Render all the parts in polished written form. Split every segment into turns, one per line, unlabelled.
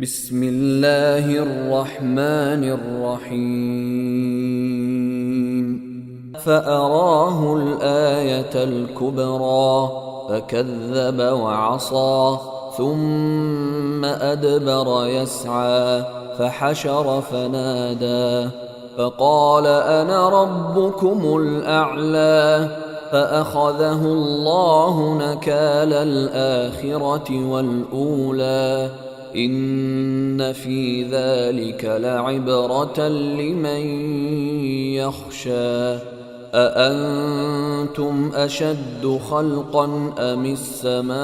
بسم اللہ الرحمن الرحیم فأراہ الآیة الكبرى فكذب وعصى ثم أدبر يسعى فحشر فنادى فقال أنا ربكم الأعلى فأخذه الله نكال الآخرة والأولى إن في ذلك لعبرة لمن يخشى أأنتم أشد خلقا أم السماء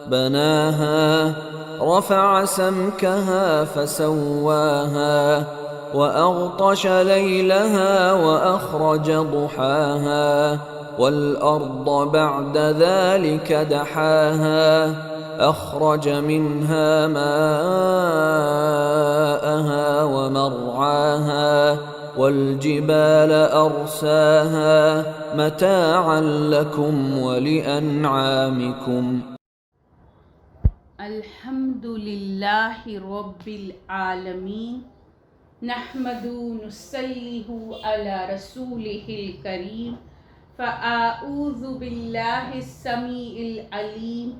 بناها رفع سمكها فسواها وأغطش ليلها وأخرج ضحاها والأرض بعد ذلك دحاها أخرج منها ماءها ومرعاها والجبال أرساها متاعا لكم ولأنعامكم
الحمد للہ رب العالمین نحمدہ نصلیہ علی رسولہ الکریم فاعوذ باللہ السمیع العلیم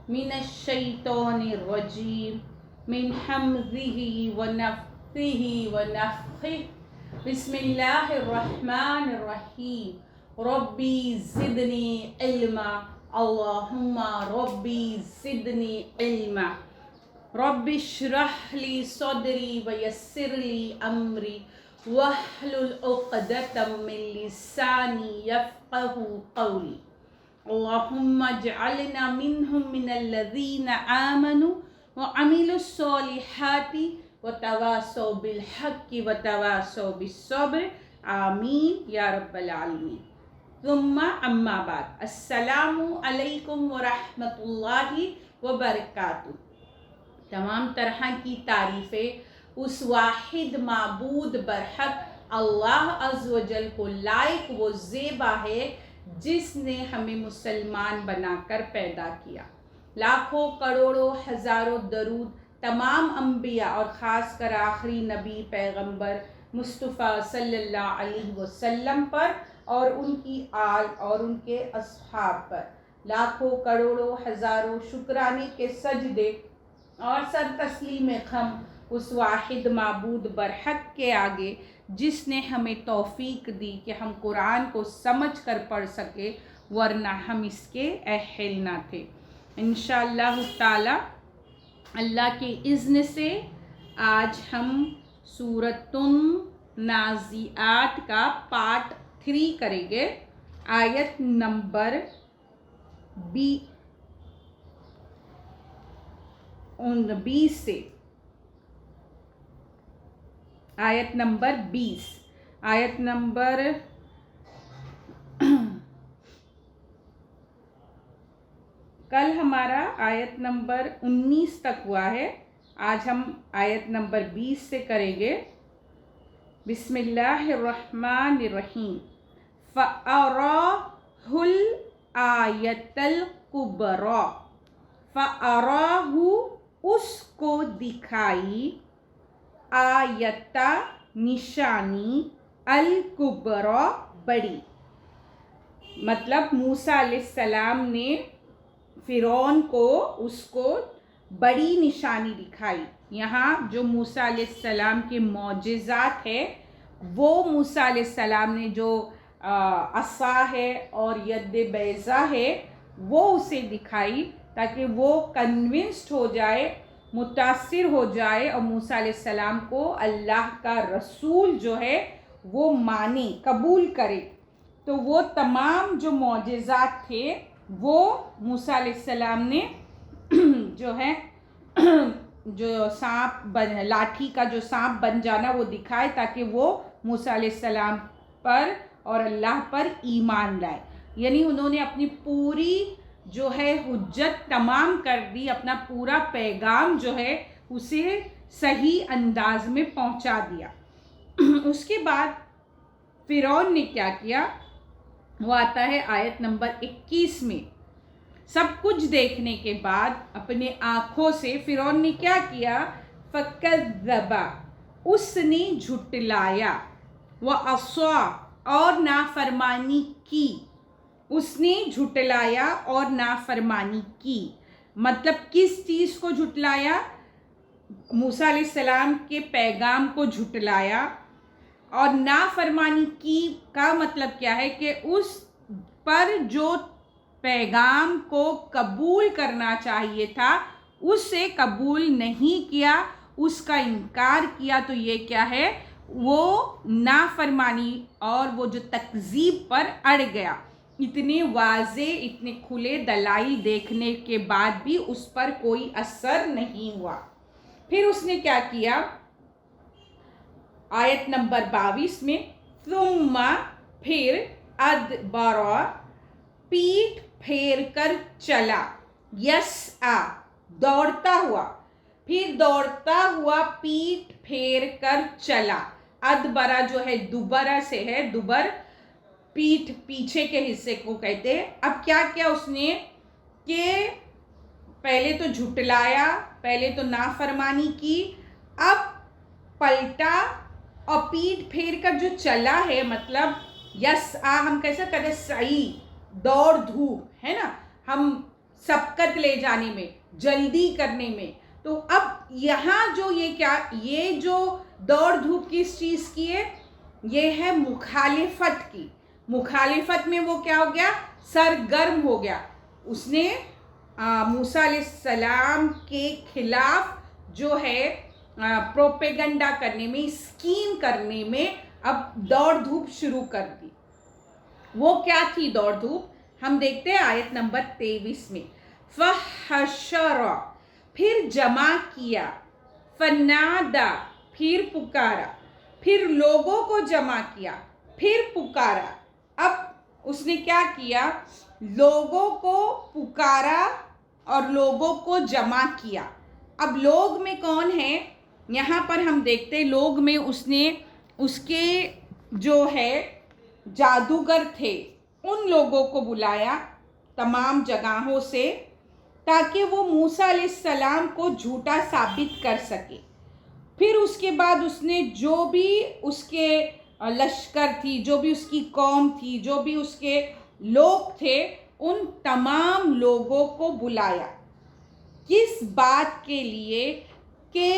من الشیطان الرجیم من حمزہ ونفثہ ونفخہ بسم اللہ الرحمن الرحیم ربی زدنی علما اللہم ربی زدنی علما رب اشرح لی صدری ویسر لی امری واحلل عقدۃ من لسانی یفقہ قولی اللہم اجعلنا منہم من الذین آمنوا وعملوا الصالحات وتواصوا بالحق وتواصوا بالصبر آمین یا رب العالمین ثم اما بعد السلام علیکم ورحمۃ اللہ وبرکاتہ۔ تمام طرح کی تعریفیں اس واحد معبود برحق اللہ عز و جل کو لائق و زیبا ہے جس نے ہمیں مسلمان بنا کر پیدا کیا۔ لاکھوں کروڑوں ہزاروں درود تمام انبیاء اور خاص کر آخری نبی پیغمبر مصطفیٰ صلی اللہ علیہ وسلم پر اور ان کی آل اور ان کے اصحاب پر لاکھوں کروڑوں ہزاروں شکرانے کے سجدے اور سر تسلیم خم اس واحد معبود برحق کے آگے جس نے ہمیں توفیق دی کہ ہم قرآن کو سمجھ کر پڑھ سکے ورنہ ہم اس کے اہل نہ تھے۔ انشاءاللہ تعالی اللہ کے اذن سے آج ہم سورۃ النازعات کا پارٹ 3 کریں گے، آیت نمبر 20 سے آیت نمبر 20 آیت نمبر کل ہمارا آیت نمبر 19 تک ہوا ہے، آج ہم آیت نمبر 20 سے کریں گے۔ بسم اللہ الرحمن الرحیم فَأَرَاهُ الْآیَةَ الْكُبْرَى فَأَرَاهُ اس کو دکھائی آیتہ نشانی الکبریٰ بڑی، مطلب موسیٰ علیہ السلام نے فرعون کو اس کو بڑی نشانی دکھائی۔ یہاں جو موسیٰ علیہ السلام کے معجزات ہے وہ موسیٰ علیہ السلام نے جو عصا ہے اور ید بیضا ہے وہ اسے دکھائی تاکہ وہ کنونسڈ ہو جائے، متاثر ہو جائے اور موسیٰ علیہ السلام کو اللہ کا رسول جو ہے وہ مانے، قبول کرے۔ تو وہ تمام جو معجزات تھے وہ موسیٰ علیہ السلام نے جو ہے جو سانپ لاٹھی کا جو سانپ بن جانا وہ دکھائے تاکہ وہ موسیٰ علیہ السلام پر اور اللہ پر ایمان لائے، یعنی انہوں نے اپنی پوری جو ہے حجت تمام کر دی، اپنا پورا پیغام جو ہے اسے صحیح انداز میں پہنچا دیا۔ اس کے بعد فرعون نے کیا کیا، وہ آتا ہے آیت نمبر 21 میں، سب کچھ دیکھنے کے بعد اپنے آنکھوں سے فرعون نے کیا کیا؟ فَكَذَّبَ، اس نے جھٹلایا، وَعَصَىٰ، اور نافرمانی کی. اس نے جھٹلایا اور نافرمانی کی. مطلب کس چیز کو جھٹلایا؟ موسیٰ علیہ السلام کے پیغام کو جھٹلایا. اور نافرمانی کی کا مطلب کیا ہے کہ اس پر جو پیغام کو قبول کرنا چاہیے تھا اسے قبول نہیں کیا، اس کا انکار کیا. تو یہ کیا ہے؟ وہ نافرمانی اور وہ جو تکذیب پر اڑ گیا. اتنے واضح، اتنے کھلے دلائل دیکھنے کے بعد بھی اس پر کوئی اثر نہیں ہوا. پھر اس نے کیا کیا؟ آیت نمبر 22 میں ثم، پھر ادبر، پیٹھ پھیر کر چلا، یسعی، دوڑتا ہوا. پھر دوڑتا ہوا پیٹھ پھیر کر چلا. ادبرا جو ہے دوبرا سے ہے، دوبر پیٹھ پیچھے کے حصے کو کہتے ہیں. اب کیا کیا اس نے کہ پہلے تو جھٹلایا، پہلے تو نافرمانی کی، اب پلٹا اور پیٹھ پھیر کر جو چلا ہے، مطلب یسعی ہم کیسا کرتے؟ سعی، دوڑ دھوپ ہے نا، ہم سبقت لے جانے میں، جلدی کرنے میں. تو اب یہاں جو یہ کیا، یہ جو دوڑ دھوپ کس چیز کی ہے؟ یہ ہے مخالفت کی. مخالفت میں وہ کیا ہو گیا؟ سرگرم ہو گیا. اس نے موسیٰ علیہ السلام کے خلاف جو ہے پروپیگنڈا کرنے میں، اسکیم کرنے میں اب دوڑ دھوپ شروع کر دی. وہ کیا تھی دوڑ دھوپ؟ ہم دیکھتے ہیں آیت نمبر 23 میں فحشر، پھر جمع کیا، فنادا، پھر پکارا، پھر لوگوں کو جمع کیا، پھر پکارا. اب اس نے کیا کیا؟ لوگوں کو پکارا اور لوگوں کو جمع کیا. اب لوگ میں کون ہیں؟ یہاں پر ہم دیکھتے ہیں لوگ میں اس نے اس کے جو ہے جادوگر تھے ان لوگوں کو بلایا تمام جگہوں سے، تاکہ وہ موسیٰ علیہ السلام کو جھوٹا ثابت کر سکے. پھر اس کے بعد اس نے جو بھی اس کے لشکر تھی، جو بھی اس کی قوم تھی، جو بھی اس کے لوگ تھے، ان تمام لوگوں کو بلایا. کس بات کے لیے؟ کہ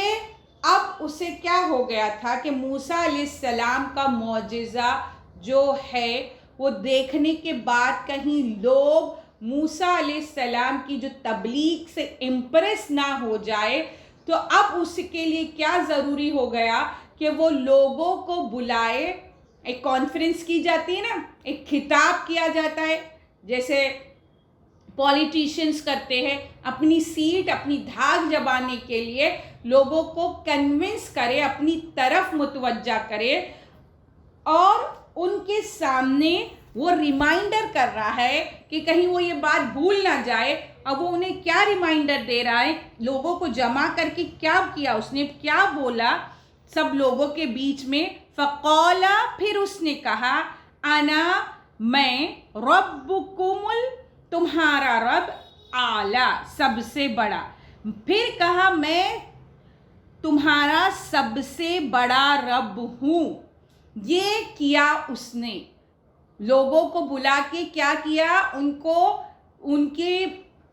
اب اسے کیا ہو گیا تھا کہ موسیٰ علیہ السلام کا معجزہ جو ہے وہ دیکھنے کے بعد کہیں لوگ موسیٰ علیہ السلام کی جو تبلیغ سے امپریس نہ ہو جائے. تو اب اس کے لیے کیا ضروری ہو گیا کہ وہ لوگوں کو بلائے. ایک کانفرنس کی جاتی ہے نا، ایک خطاب کیا جاتا ہے، جیسے پولیٹیشینز کرتے ہیں، اپنی سیٹ، اپنی دھاک جمانے کے لیے لوگوں کو کنونس کرے، اپنی طرف متوجہ کرے، اور ان کے سامنے وہ ریمائنڈر کر رہا ہے کہ کہیں وہ یہ بات بھول نہ جائے. اب وہ انہیں کیا ریمائنڈر دے رہا ہے؟ لوگوں کو جمع کر کے کیا کیا اس نے؟ کیا بولا سب لوگوں کے بیچ میں؟ فقال، پھر اس نے کہا، انا، میں، ربکم، تمہارا رب، اعلیٰ، سب سے بڑا. پھر کہا میں تمہارا سب سے بڑا رب ہوں. یہ کیا اس نے، لوگوں کو بلا کے کیا کیا؟ ان کو ان کے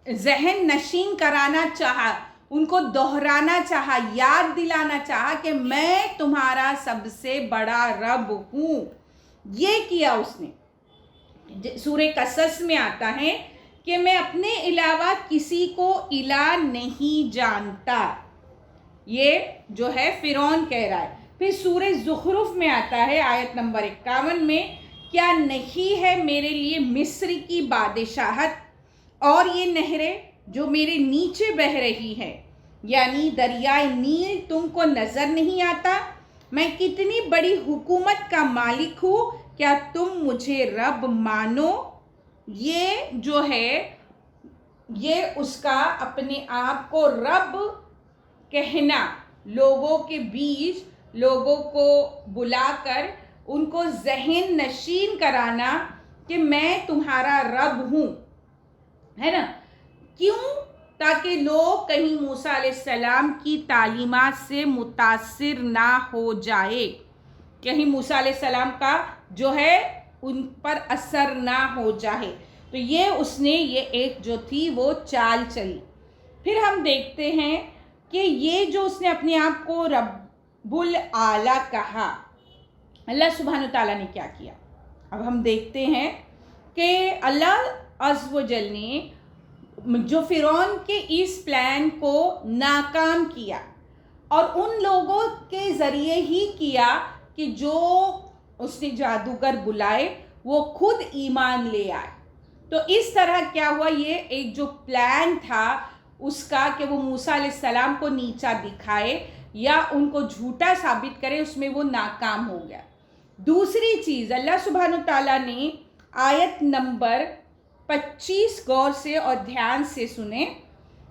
ذہن نشین کرانا چاہا، ان کو دہرانا چاہا، یاد دلانا چاہا کہ میں تمہارا سب سے بڑا رب ہوں. یہ کیا اس نے. سورہ قصص میں آتا ہے کہ میں اپنے علاوہ کسی کو الہ نہیں جانتا. یہ جو ہے فرعون کہہ رہا ہے. پھر سورہ زخرف میں آتا ہے آیت نمبر 51 میں، کیا نہیں ہے میرے لیے مصر کی بادشاہت اور یہ نہریں جو میرے نیچے بہہ رہی ہے، یعنی دریائے نیل تم کو نظر نہیں آتا؟ میں کتنی بڑی حکومت کا مالک ہوں، کیا تم مجھے رب مانو؟ یہ جو ہے یہ اس کا اپنے آپ کو رب کہنا، لوگوں کے بیچ لوگوں کو بلا کر ان کو ذہن نشین کرانا کہ میں تمہارا رب ہوں، ہے نا. کیوں؟ تاکہ لوگ کہیں موسیٰ علیہ السلام کی تعلیمات سے متاثر نہ ہو جائے، کہیں موسیٰ علیہ السلام کا جو ہے ان پر اثر نہ ہو جائے. تو یہ اس نے یہ ایک جو تھی وہ چال چلی. پھر ہم دیکھتے ہیں کہ یہ جو اس نے اپنے آپ کو رب العالی کہا، اللہ سبحانہ تعالیٰ نے کیا کیا؟ اب ہم دیکھتے ہیں کہ اللہ عز و جل نے جو فرعون کے اس پلان کو ناکام کیا، اور ان لوگوں کے ذریعے ہی کیا کہ جو اس نے جادوگر بلائے وہ خود ایمان لے آئے. تو اس طرح کیا ہوا، یہ ایک جو پلان تھا اس کا کہ وہ موسیٰ علیہ السلام کو نیچا دکھائے یا ان کو جھوٹا ثابت کرے، اس میں وہ ناکام ہو گیا. دوسری چیز اللہ سبحانہ تعالیٰ نے آیت نمبر 25 غور سے اور دھیان سے سنیں.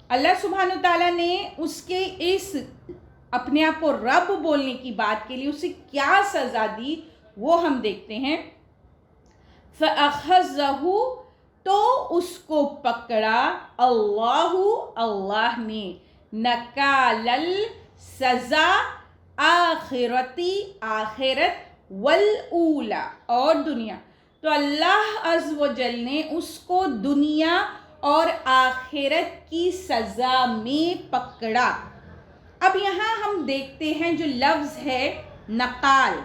اللہ سبحانہ تعالیٰ نے اس کے اس اپنے آپ کو رب بولنے کی بات کے لیے اسے کیا سزا دی وہ ہم دیکھتے ہیں. فَأَخَذَهُ، تو اس کو پکڑا اللہ نے، نکال السزا آخرتی، آخرت، والاولا، اور دنیا. تو اللہ عز و جل نے اس کو دنیا اور آخرت کی سزا میں پکڑا. اب یہاں ہم دیکھتے ہیں جو لفظ ہے نقال،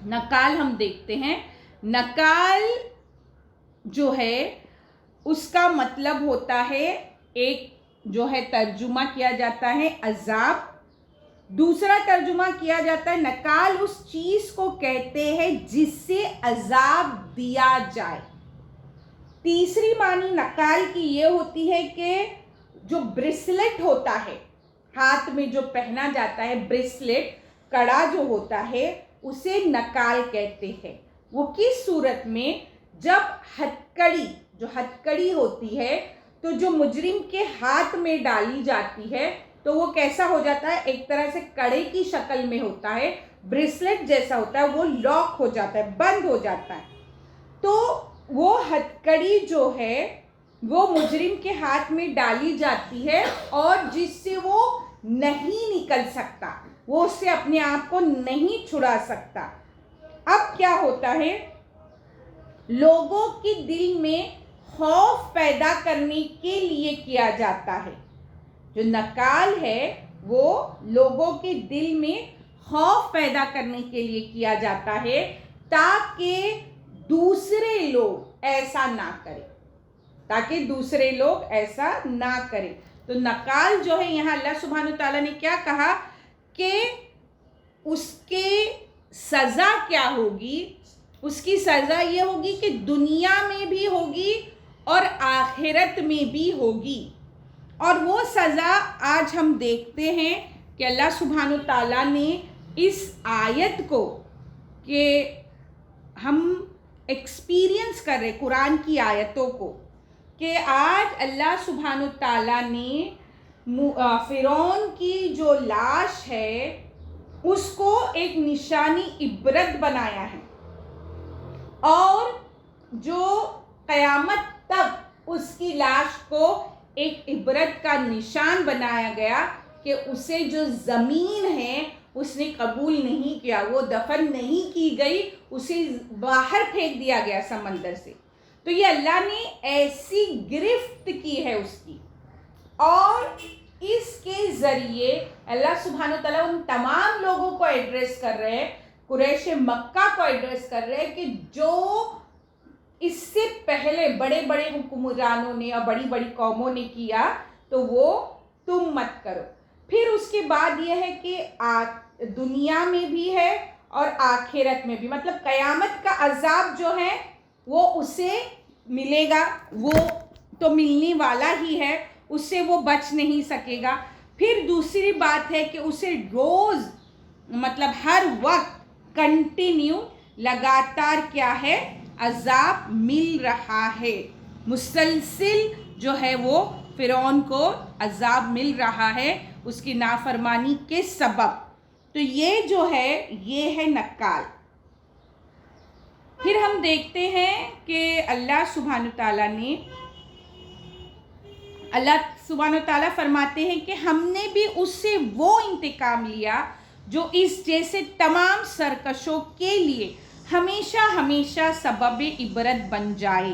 نقال ہم دیکھتے ہیں. نقال جو ہے اس کا مطلب ہوتا ہے، ایک جو ہے ترجمہ کیا جاتا ہے عذاب، دوسرا ترجمہ کیا جاتا ہے نقال اس چیز کو کہتے ہیں جس سے عذاب دیا جائے. تیسری معنی نقال کی یہ ہوتی ہے کہ جو بریسلیٹ ہوتا ہے ہاتھ میں جو پہنا جاتا ہے، بریسلیٹ کڑا جو ہوتا ہے اسے نقال کہتے ہیں. وہ کس صورت میں؟ جب ہتھکڑی، جو ہتھکڑی ہوتی ہے تو جو مجرم کے ہاتھ میں ڈالی جاتی ہے تو وہ کیسا ہو جاتا ہے؟ ایک طرح سے کڑے کی شکل میں ہوتا ہے، بریسلیٹ جیسا ہوتا ہے، وہ لاک ہو جاتا ہے، بند ہو جاتا ہے. تو وہ ہتھکڑی جو ہے وہ مجرم کے ہاتھ میں ڈالی جاتی ہے اور جس سے وہ نہیں نکل سکتا، وہ اس سے اپنے آپ کو نہیں چھڑا سکتا. اب کیا ہوتا ہے؟ لوگوں کے دل میں خوف پیدا کرنے کے لیے کیا جاتا ہے. جو نقال ہے وہ لوگوں کے دل میں خوف پیدا کرنے کے لیے کیا جاتا ہے تاکہ دوسرے لوگ ایسا نہ کریں، تاکہ دوسرے لوگ ایسا نہ کریں. تو نقال جو ہے یہاں اللہ سبحانہ تعالیٰ نے کیا کہا کہ اس کے سزا کیا ہوگی؟ اس کی سزا یہ ہوگی کہ دنیا میں بھی ہوگی اور آخرت میں بھی ہوگی. اور وہ سزا آج ہم دیکھتے ہیں کہ اللہ سبحانہ تعالیٰ نے اس آیت کو کہ ہم ایکسپیرینس کر رہے قرآن کی آیتوں کو، کہ آج اللہ سبحانہ تعالیٰ نے فرعون کی جو لاش ہے اس کو ایک نشانی عبرت بنایا ہے، اور جو قیامت تک اس کی لاش کو ایک عبرت کا نشان بنایا گیا کہ اسے جو زمین ہے اس نے قبول نہیں کیا، وہ دفن نہیں کی گئی، اسے باہر پھینک دیا گیا سمندر سے. تو یہ اللہ نے ایسی گرفت کی ہے اس کی، اور اس کے ذریعے اللہ سبحانہ تعالیٰ ان تمام لوگوں کو ایڈریس کر رہے ہیں، قریش مکہ کو ایڈریس کر رہے ہیں کہ جو اس سے پہلے بڑے بڑے حکمرانوں نے اور بڑی بڑی قوموں نے کیا تو وہ تم مت کرو. پھر اس کے بعد یہ ہے کہ دنیا میں بھی ہے اور آخرت میں بھی، مطلب قیامت کا عذاب جو ہے وہ اسے ملے گا، وہ تو ملنے والا ہی ہے، اس سے وہ بچ نہیں سکے گا. پھر دوسری بات ہے کہ اسے روز مطلب ہر وقت کنٹینیو لگاتار کیا ہے؟ عذاب مل رہا ہے، مسلسل جو ہے وہ فرعون کو عذاب مل رہا ہے اس کی نافرمانی کے سبب. تو یہ جو ہے یہ ہے نقال. پھر ہم دیکھتے ہیں کہ اللہ سبحانہ تعالیٰ نے اللہ سبحانہ و تعالیٰ فرماتے ہیں کہ ہم نے بھی اس سے وہ انتقام لیا جو اس جیسے تمام سرکشوں کے لیے ہمیشہ ہمیشہ سبب عبرت بن جائے،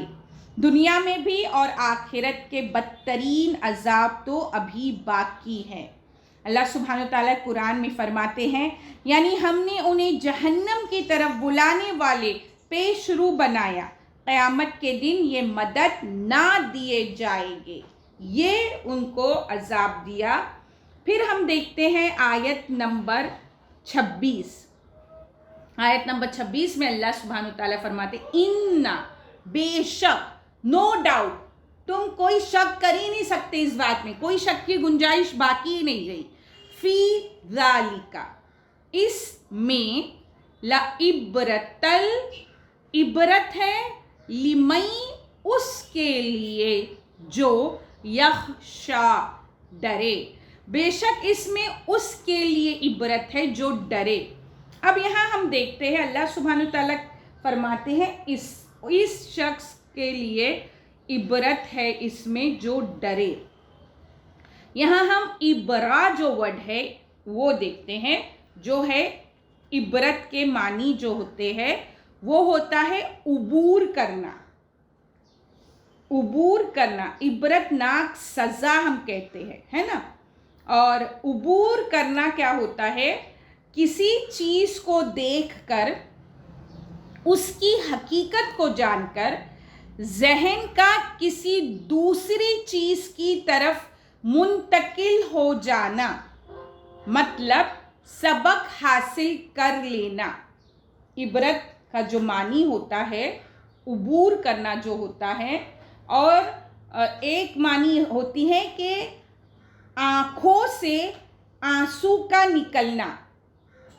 دنیا میں بھی اور آخرت کے بدترین عذاب تو ابھی باقی ہے۔ اللہ سبحانہ تعالیٰ قرآن میں فرماتے ہیں یعنی ہم نے انہیں جہنم کی طرف بلانے والے پیش رو بنایا، قیامت کے دن یہ مدد نہ دیے جائیں گے، یہ ان کو عذاب دیا۔ پھر ہم دیکھتے ہیں آیت نمبر 26۔ آیت نمبر 26 میں اللہ سبحانہ تعالیٰ فرماتے اِنَّا، بے شک، نو ڈاؤٹ، تم کوئی شک کر ہی نہیں سکتے، اس بات میں کوئی شک کی گنجائش باقی ہی نہیں رہی، فی ذالک، اس میں، لعبرۃ، عبرت ہے، لمن، اس کے لیے جو یخشا، ڈرے، بے شک اس میں اس کے لیے عبرت ہے جو ڈرے۔ اب یہاں ہم دیکھتے ہیں اللہ سبحانہ تعالیٰ فرماتے ہیں اس شخص کے لیے عبرت ہے اس میں جو ڈرے۔ یہاں ہم عبرہ جو ورڈ ہے وہ دیکھتے ہیں، جو ہے عبرت کے معنی جو ہوتے ہیں وہ ہوتا ہے عبور کرنا، عبور کرنا، عبرت ناک سزا ہم کہتے ہیں، ہے نا۔ اور عبور کرنا کیا ہوتا ہے؟ کسی چیز کو دیکھ کر، اس کی حقیقت کو جان کر، ذہن کا کسی دوسری چیز کی طرف منتقل ہو جانا، مطلب سبق حاصل کر لینا۔ عبرت کا جو معنی ہوتا ہے، عبور کرنا جو ہوتا ہے، اور ایک معنی ہوتی ہے کہ آنکھوں سے آنسو کا نکلنا،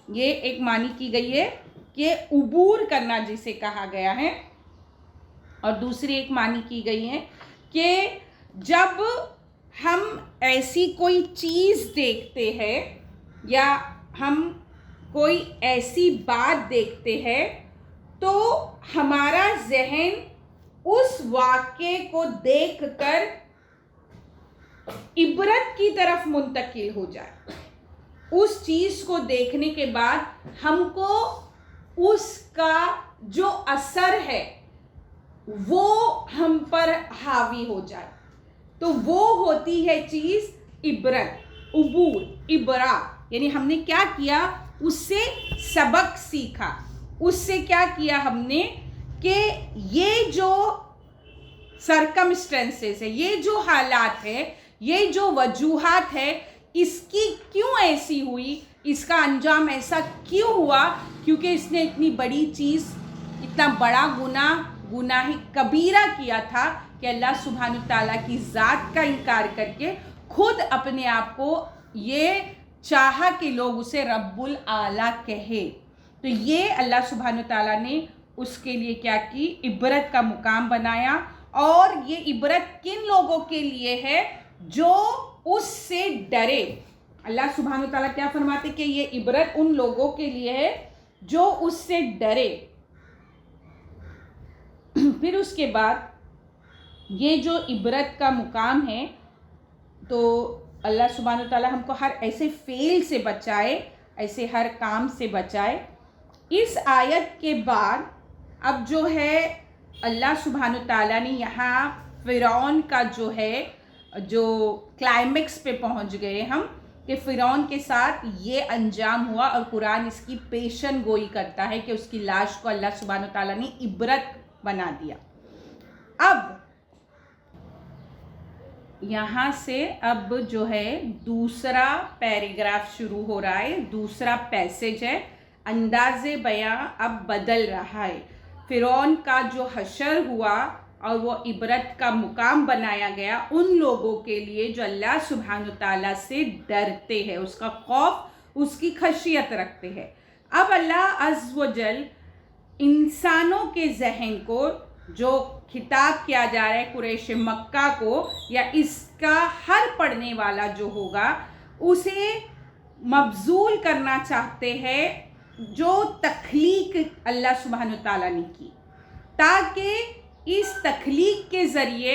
یہ ایک معنی کی گئی ہے کہ عبور کرنا جسے کہا گیا ہے۔ اور دوسری ایک معنی کی گئی ہے کہ جب ہم ایسی کوئی چیز دیکھتے ہیں یا ہم کوئی ایسی بات دیکھتے ہیں تو ہمارا ذہن اس واقعے کو دیکھ کر عبرت کی طرف منتقل ہو جائے۔ اس چیز کو دیکھنے کے بعد ہم کو اس کا جو اثر ہے وہ ہم پر حاوی ہو جائے، تو وہ ہوتی ہے چیز عبرت، عبور، عبرہ، یعنی ہم نے کیا کیا؟ اس سے سبق سیکھا، اس سے کیا کیا ہم نے کہ یہ جو سرکمسٹینسز ہے، یہ جو حالات ہے، یہ جو وجوہات ہے، اس کی کیوں ایسی ہوئی، اس کا انجام ایسا کیوں ہوا؟ کیونکہ اس نے اتنی بڑی چیز، اتنا بڑا گناہ کبیرہ کیا تھا کہ اللہ سبحانہ تعالیٰ کی ذات کا انکار کر کے خود اپنے آپ کو یہ چاہا کہ لوگ اسے رب الاعلیٰ کہے۔ تو یہ اللہ سبحانہ تعالیٰ نے اس کے لیے کیا کی؟ عبرت کا مقام بنایا۔ اور یہ عبرت کن لوگوں کے لیے ہے؟ جو اس سے ڈرے۔ اللہ سبحانہ تعالیٰ کیا فرماتے کہ یہ عبرت ان لوگوں کے لیے ہے جو اس سے ڈرے۔ پھر اس کے بعد یہ جو عبرت کا مقام ہے، تو اللہ سبحانہ تعالیٰ ہم کو ہر ایسے فعل سے بچائے، ایسے ہر کام سے بچائے۔ اس آیت کے بعد اب جو ہے اللہ سبحانہ تعالیٰ نے یہاں فرعون کا جو ہے، جو کلائمیکس پہ پہنچ گئے ہم، کہ فرعون کے ساتھ یہ انجام ہوا، اور قرآن اس کی پیشن گوئی کرتا ہے کہ اس کی لاش کو اللہ سبحانہ تعالیٰ نے عبرت بنا دیا۔ اب یہاں سے اب جو ہے دوسرا پیراگراف شروع ہو رہا ہے، دوسرا پیسج ہے۔ انداز بیاں اب بدل رہا ہے۔ فرعون کا جو حشر ہوا اور وہ عبرت کا مقام بنایا گیا ان لوگوں کے لیے جو اللہ سبحانہ تعالیٰ سے ڈرتے ہیں، اس کا خوف، اس کی خشیت رکھتے ہیں۔ اب اللہ عز و جل انسانوں کے ذہن کو، جو خطاب کیا جا رہا ہے قریش مکہ کو، یا اس کا ہر پڑھنے والا جو ہوگا، اسے مبذول کرنا چاہتے ہیں جو تخلیق اللہ سبحانہ تعالیٰ نے کی، تاکہ اس تخلیق کے ذریعے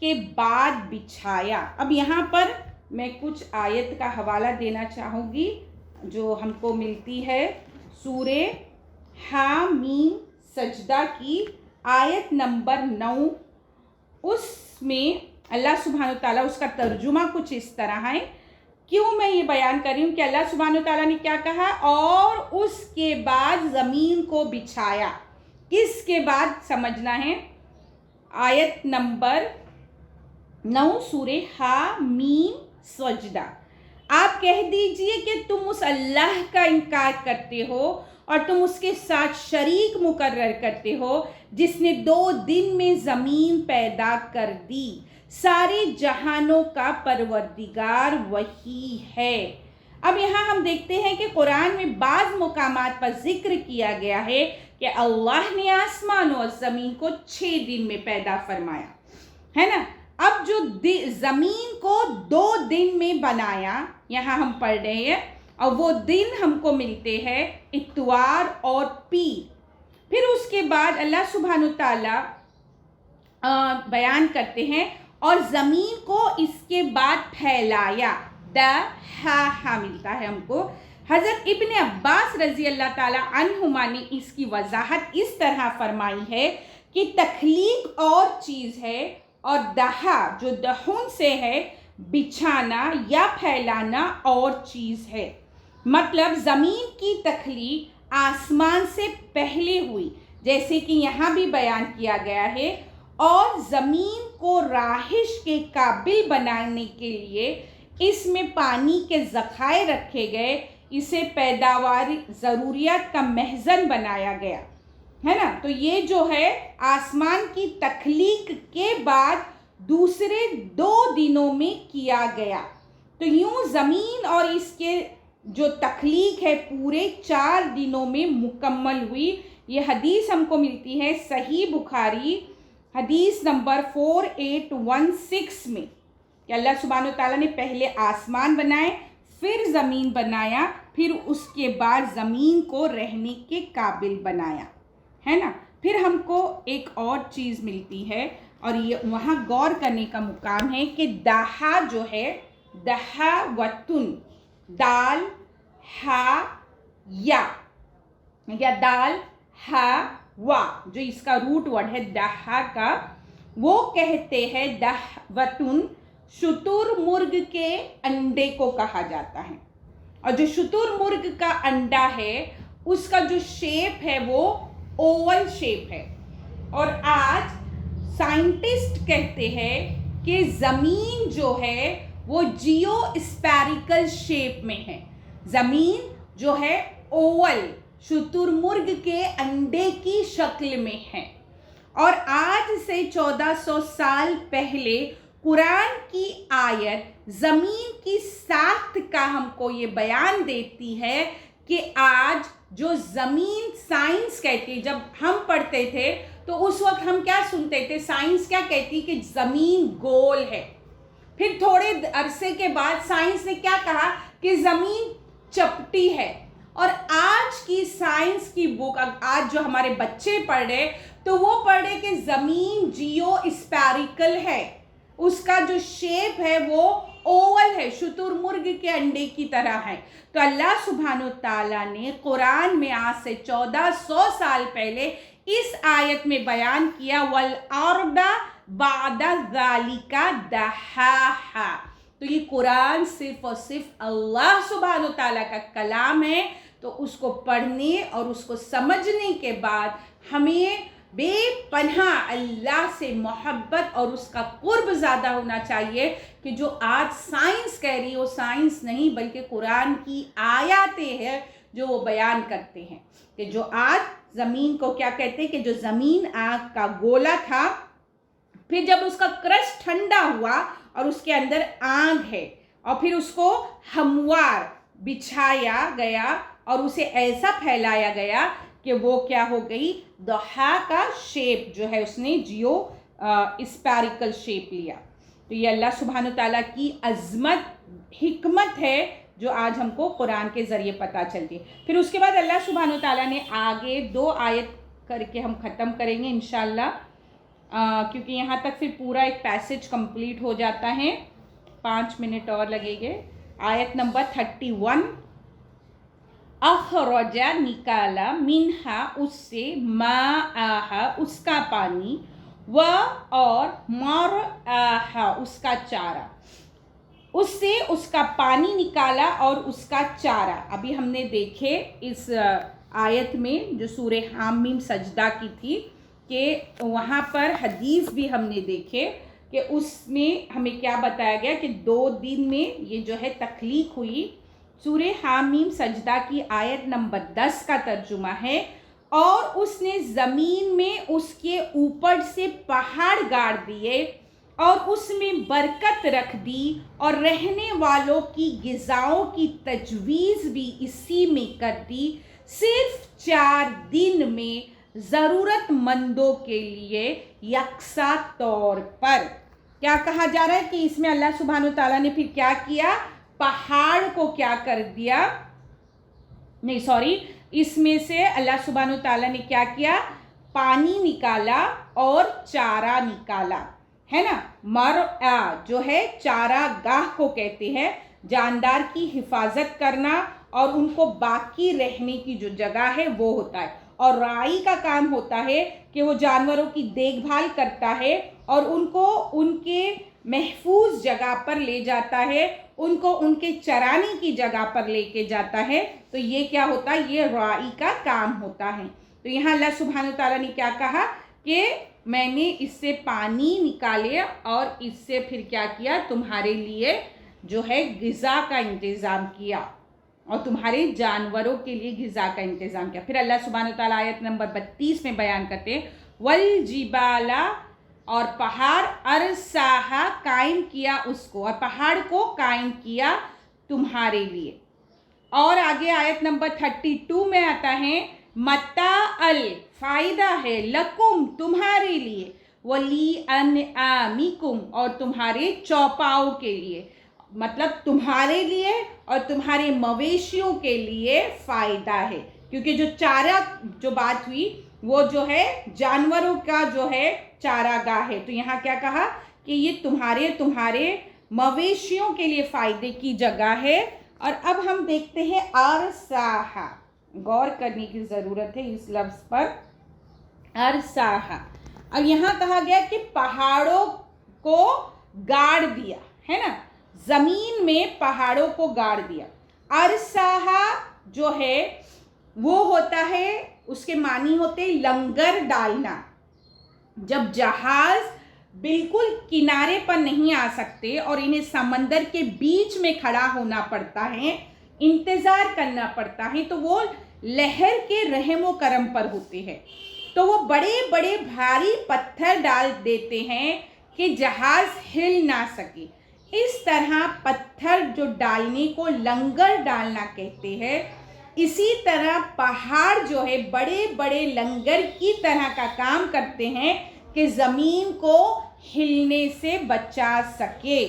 کے بعد بچھایا. اب یہاں پر میں کچھ آیت کا حوالہ دینا چاہوں گی جو ہم کو ملتی ہے سورہ حامیم سجدہ کی آیت نمبر 9. اس میں اللہ سبحانہ وتعالیٰ اس کا ترجمہ کچھ اس طرح ہے. کیوں میں یہ بیان کر رہی ہوں کہ اللہ سبحانہ وتعالیٰ نے کیا کہا؟ اور اس کے بعد زمین کو بچھایا. کس کے بعد سمجھنا ہے؟ آیت نمبر 9 سورہ حامیم سجدہ. آپ کہہ دیجئے کہ تم اس اللہ کا انکار کرتے ہو اور تم اس کے ساتھ شریک مقرر کرتے ہو جس نے 2 دن میں زمین پیدا کر دی. سارے جہانوں کا پروردگار وہی ہے. اب یہاں ہم دیکھتے ہیں کہ قرآن میں بعض مقامات پر ذکر کیا گیا ہے کہ اللہ نے آسمان اور زمین کو 6 دن میں پیدا فرمایا ہے نا. اب جو زمین کو 2 دن میں بنایا یہاں ہم پڑھ رہے ہیں اور وہ دن ہم کو ملتے ہیں اتوار اور پیر. پھر اس کے بعد اللہ سبحانہ تعالیٰ بیان کرتے ہیں اور زمین کو اس کے بعد پھیلایا. دہا ملتا ہے ہم کو. حضرت ابن عباس رضی اللہ تعالیٰ عنہما نے اس کی وضاحت اس طرح فرمائی ہے کہ تخلیق اور چیز ہے اور دہا جو دہن سے ہے بچھانا یا پھیلانا اور چیز ہے. مطلب زمین کی تخلیق آسمان سے پہلے ہوئی جیسے کہ یہاں بھی بیان کیا گیا ہے اور زمین کو رہائش کے قابل بنانے کے لیے اس میں پانی کے ذخائر رکھے گئے. اسے پیداواری ضروریات کا مخزن بنایا گیا ہے نا. تو یہ جو ہے آسمان کی تخلیق کے بعد دوسرے 2 دنوں میں کیا گیا. تو یوں زمین اور اس کے جو تخلیق ہے پورے 4 دنوں میں مکمل ہوئی. یہ حدیث ہم کو ملتی ہے صحیح بخاری حدیث نمبر 4816 میں کہ اللہ سبحانہ وتعالیٰ نے پہلے آسمان بنائے پھر زمین بنایا پھر اس کے بعد زمین کو رہنے کے قابل بنایا ہے نا. پھر ہم کو ایک اور چیز ملتی ہے اور یہ وہاں غور کرنے کا مقام ہے کہ دہا جو ہے دہا وتن دال ہا یا دال ہا وا جو اس کا روٹ ورڈ ہے دہا کا وہ کہتے ہیں دہوتن شتر مرغ کے انڈے کو کہا جاتا ہے. اور جو شتر مرغ کا انڈا ہے اس کا جو شیپ ہے وہ اوول شیپ ہے. اور آج سائنٹسٹ کہتے ہیں کہ زمین جو ہے وہ جیو اسپیریکل شیپ میں ہے. زمین جو ہے اوول شتر مرغ کے انڈے کی شکل میں ہے. اور آج سے 1400 سال پہلے قرآن کی آیت زمین کی ساخت کا ہم کو یہ بیان دیتی ہے کہ آج جو زمین سائنس کہتی، جب ہم پڑھتے تھے تو اس وقت ہم کیا سنتے تھے؟ سائنس کیا کہتی کہ زمین گول ہے. پھر تھوڑے عرصے کے بعد سائنس نے کیا کہا کہ زمین چپٹی ہے. اور آج کی سائنس کی بک آج جو ہمارے بچے پڑھ رہے تو وہ پڑھ رہے کہ زمین جیو اسپیریکل ہے. اس کا جو شیپ ہے وہ اوول ہے شتر مرغ کے انڈے کی طرح ہے. تو اللہ سبحانہ تعالیٰ نے قرآن میں آج سے 1400 سال پہلے اس آیت میں بیان کیا وَالْأَرْضَ بَعْدَ ذَلِكَ دَحَاهَا. تو یہ قرآن صرف اور صرف اللہ سبحانہ تعالیٰ کا کلام ہے. تو اس کو پڑھنے اور اس کو سمجھنے کے بعد ہمیں بے پناہ اللہ سے محبت اور اس کا قرب زیادہ ہونا چاہیے کہ جو آج سائنس کہہ رہی ہے وہ سائنس نہیں بلکہ قرآن کی آیاتیں ہیں جو وہ بیان کرتے ہیں کہ جو آج زمین کو کیا کہتے ہیں کہ جو زمین آگ کا گولا تھا پھر جب اس کا کرسٹ ٹھنڈا ہوا اور اس کے اندر آگ ہے اور پھر اس کو ہموار بچھایا گیا اور اسے ایسا پھیلایا گیا کہ وہ کیا ہو گئی دہا کا شیپ جو ہے اس نے جیو اسپیریکل شیپ لیا. تو یہ اللہ سبحانہ تعالیٰ کی عظمت حکمت ہے جو آج ہم کو قرآن کے ذریعے پتہ چلتی ہے. پھر اس کے بعد اللہ سبحانہ تعالیٰ نے آگے 2 آیت کر کے ہم ختم کریں گے انشاءاللہ. کیونکہ یہاں تک پھر پورا ایک پیسج کمپلیٹ ہو جاتا ہے، 5 منٹ اور لگیں گے۔ آیت نمبر 31، اخرج نکالا، منہا اس سے، ماءہا اس کا پانی، و اور مرعاہا اس کا چارہ، اس سے اس کا پانی نکالا اور اس کا چارہ۔ ابھی ہم نے دیکھے اس آیت میں جو سورہ حامیم سجدہ کی تھی کہ وہاں پر حدیث بھی ہم نے دیکھے کہ اس میں ہمیں کیا بتایا گیا کہ 2 دن میں یہ جو ہے تخلیق ہوئی۔ سورہ حامیم سجدہ کی آیت نمبر 10 کا ترجمہ ہے، اور اس نے زمین میں اس کے اوپر سے پہاڑ گاڑ دیے اور اس میں برکت رکھ دی، اور رہنے والوں کی غذاؤں کی تجویز بھی اسی میں کر دی، صرف 4 دن میں ضرورت مندوں کے لیے یکساں طور پر۔ کیا کہا جا رہا ہے کہ اس میں اللہ سبحانہ وتعالیٰ نے پھر کیا کیا؟ پہاڑ کو کیا کر دیا، نہیں سوری، اس میں سے اللہ سبحانہ وتعالیٰ نے کیا کیا؟ پانی نکالا اور چارہ نکالا، ہے نا۔ مرعا جو ہے چارہ گاہ کو کہتے ہیں، جاندار کی حفاظت کرنا اور ان کو باقی رہنے کی جو جگہ ہے وہ ہوتا ہے، اور راعی کا کام ہوتا ہے کہ وہ جانوروں کی دیکھ بھال کرتا ہے اور ان کو ان کے محفوظ جگہ پر لے جاتا ہے، ان کو ان کے چرانے کی جگہ پر لے کے جاتا ہے۔ تو یہ کیا ہوتا ہے؟ یہ راعی کا کام ہوتا ہے۔ تو یہاں اللہ سبحانہ وتعالیٰ نے کیا کہا کہ میں نے اس سے پانی نکالے اور اس سے پھر کیا کیا؟ تمہارے لیے جو ہے غذا کا انتظام کیا، اور تمہارے جانوروں کے لیے غذا کا انتظام کیا۔ پھر اللہ سبحانہ وتعالیٰ آیت نمبر 32 میں بیان کرتے ہیں، والجبال اور پہاڑ، ارساہا قائم کیا اس کو، اور پہاڑ کو قائم کیا تمہارے لیے۔ اور آگے آیت نمبر 32 میں آتا ہے، متاع فائدہ ہے، لکم تمہارے لیے، ولی انعامکم اور تمہارے چوپاؤں کے لیے، مطلب تمہارے لیے اور تمہارے مویشیوں کے لیے فائدہ ہے، کیونکہ جو چارہ جو بات ہوئی وہ جو ہے جانوروں کا جو ہے چارہ گاہ ہے۔ تو یہاں کیا کہا کہ یہ تمہارے مویشیوں کے لیے فائدے کی جگہ ہے۔ اور اب ہم دیکھتے ہیں ارساہا، غور کرنے کی ضرورت ہے اس لفظ پر، ارساہا۔ اور یہاں کہا گیا کہ پہاڑوں کو گاڑ دیا، ہے نا، زمین میں پہاڑوں کو گاڑ دیا۔ ارساہا جو ہے وہ ہوتا ہے، اس کے معنی ہوتے لنگر ڈالنا۔ جب جہاز بالکل کنارے پر نہیں آ سکتے اور انہیں سمندر کے بیچ میں کھڑا ہونا پڑتا ہے، انتظار کرنا پڑتا ہے، تو وہ لہر کے رحم و کرم پر ہوتے ہیں، تو وہ بڑے بڑے بھاری پتھر ڈال دیتے ہیں کہ جہاز ہل نہ سکے۔ اس طرح پتھر جو ڈالنے کو لنگر ڈالنا کہتے ہیں، اسی طرح پہاڑ جو ہے بڑے بڑے لنگر کی طرح کا کام کرتے ہیں کہ زمین کو ہلنے سے بچا سکے۔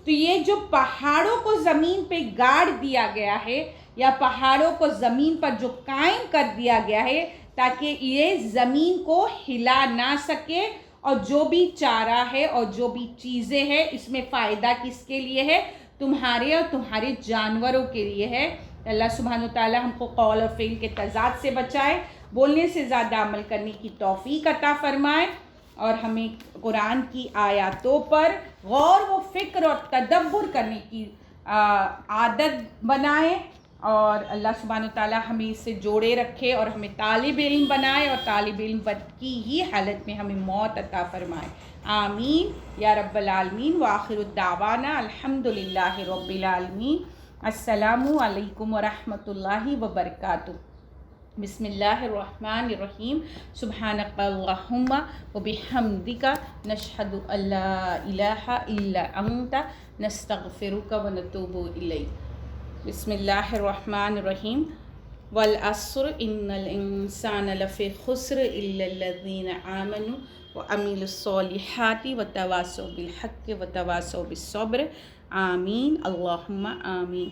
تو یہ جو پہاڑوں کو زمین پہ گاڑ دیا گیا ہے، یا پہاڑوں کو زمین پر جو قائم کر دیا گیا ہے تاکہ یہ زمین کو ہلا نہ سکے، اور جو بھی چارہ ہے اور جو بھی چیزیں ہیں اس میں فائدہ کس کے لیے ہے؟ تمہارے اور تمہارے جانوروں کے لیے ہے۔ اللہ سبحانہ وتعالی ہم کو قول اور فعل کے تضاد سے بچائے، بولنے سے زیادہ عمل کرنے کی توفیق عطا فرمائے، اور ہمیں قرآن کی آیاتوں پر غور و فکر اور تدبر کرنے کی عادت بنائے، اور اللہ سبحانہ وتعالی ہمیں اس سے جوڑے رکھے اور ہمیں طالب علم بنائے، اور طالب علم کی ہی حالت میں ہمیں موت عطا فرمائے۔ آمین یا رب العالمین۔ وآخر الدعوانا الحمدللہ رب العالمین۔ السلام علیکم ورحمۃ اللہ وبرکاتہ۔ بسم اللہ الرحمن الرحیم۔ سبحانک اللہم وبحمدک، نشہد ان لا الہ الا انت، نستغفرک ونتوب الیک۔ بسم اللہ الرحمن الرحیم۔ والعصر ان الانسان لفی خسر الا الذین آمنوا وعملوا الصالحات وتواصوا بالحق وتواصوا بالصبر۔ آمین اللہم آمین۔